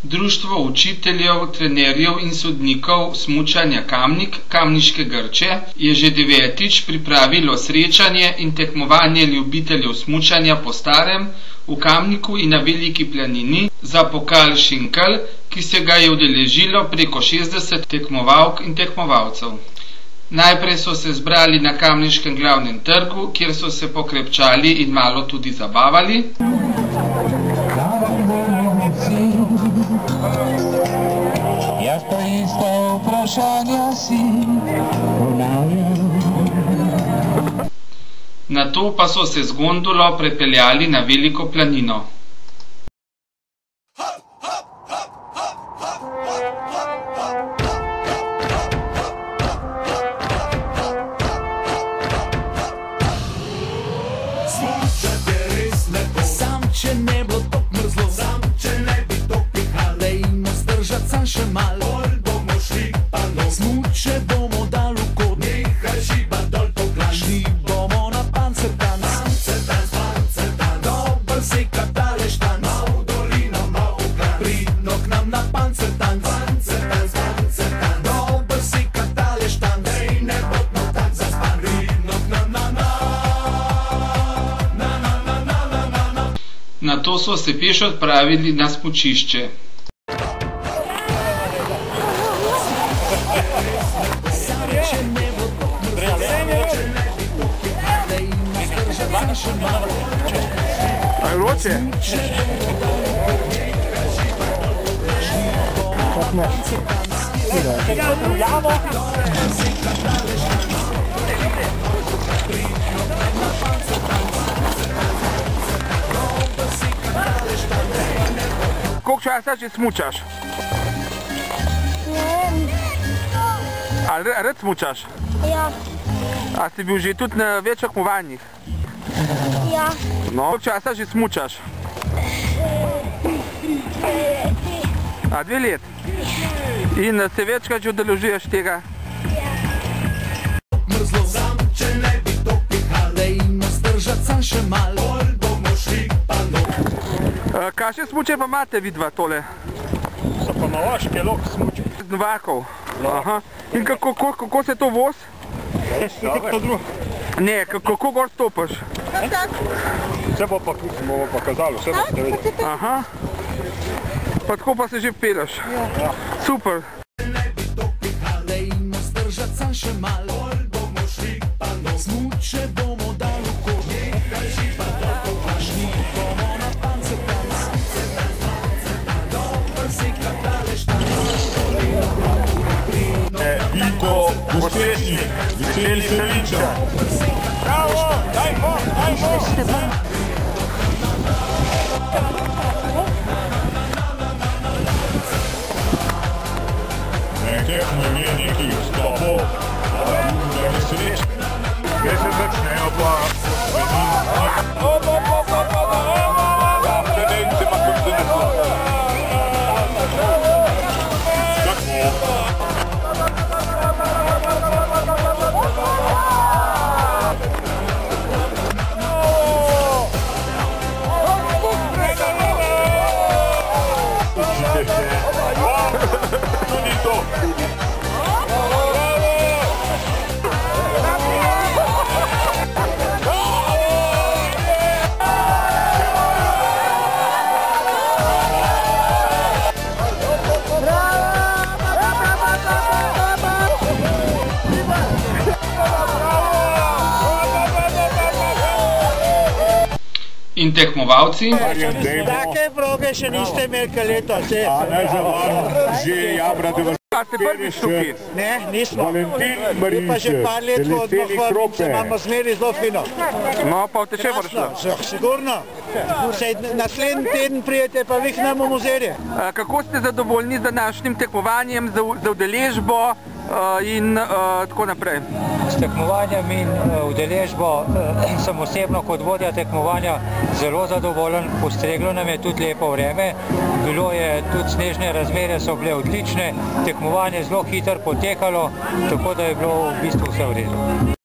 Društvo učiteljev, trenerjev in sodnikov smučanja Kamnik, Kamniške Grče, je že 9. pripravilo srečanje in tekmovanje ljubiteljev smučanja po starem v Kamniku in na Veliki planini za pokal Šinkel, ki se ga je udeležilo preko 60 tekmovalk in tekmovalcev. Najprej so se zbrali na kamniškem glavnem trgu, kjer so se pokrepčali in malo tudi zabavali. Nato pa so se z gondolo prepeljali na Veliko planino. Če ne bo tok mrzlo, sam če ne bi tok pihal, dejmo zdržat sam še mal, bolj bomo šli pa no. Smuče bomo dal v kot, nehaj žiba dol po glan. Šli bomo na pancertanc, pancertanc, dober se katale štanc, mal v dolino, mal v glan. Pridno k nam na pancertanc, pancertanc, dober se katale štanc, dej ne bod no tak zaspan. Pridno k nam Nato so se peš odpravili na smučišče. A je vroče? Koliko časa že smučaš? Ali rad smučaš? Ja. A si bil že tudi na več tekmovanjih? Ja. No, koliko časa že smučaš? 2 let. In se večkrat že udeležuješ tega? mrzlo, sam če ne bi tok pihal, dejmo zdržat sam še mal, bolj bomo šli pa no. Kakšne smuče pa imate vidva tole? So pa Novaške lok smuče. Z Novakov? Aha. In kako se to voz? To drugo. Ne, kako gor stopaš? Vse bo pa pokazalo, vse boste vedeli. Aha. Pa tako pa se že peleš? Ja. Super. Ne bi tok pihal, dejmo zdržat sam še mal, bolj bomo šli pa no. Smuče bomo dal v kot, nehaj živa dol po glan. Šli bomo na pancertanc, dober se katale štanc. Vinko Uspešnik, veseli Saviča. Bravo, dajmo, dajmo. Nekaj smo imeli nekih stopov, da je sreč. Kaj se začnejo pa tudi to. In tekmovalci? Take proge še niste imeli kaj leto, vse. Ne zavarno, že jabra, da vas A ste prvič tukaj? Ne, nismo. Valentin Mi pa že Marinče, par let od Krope. imamo zmeri zelo fino. No, pa v teče boš šla. Sigurno. Sej naslednji teden prijete pa vi k nam v muzej. Kako ste zadovoljni z današnjim tekmovanjem, za udeležbo in tako naprej? S tekmovanjem in udeležbo sem osebno kot vodja tekmovanja zelo zadovoljen. Postreglo nam je tudi lepo vreme, bilo je tudi snežne razmere, so bile odlične, tekmovanje zelo hitro potekalo, tako da je bilo v bistvu vse v redu.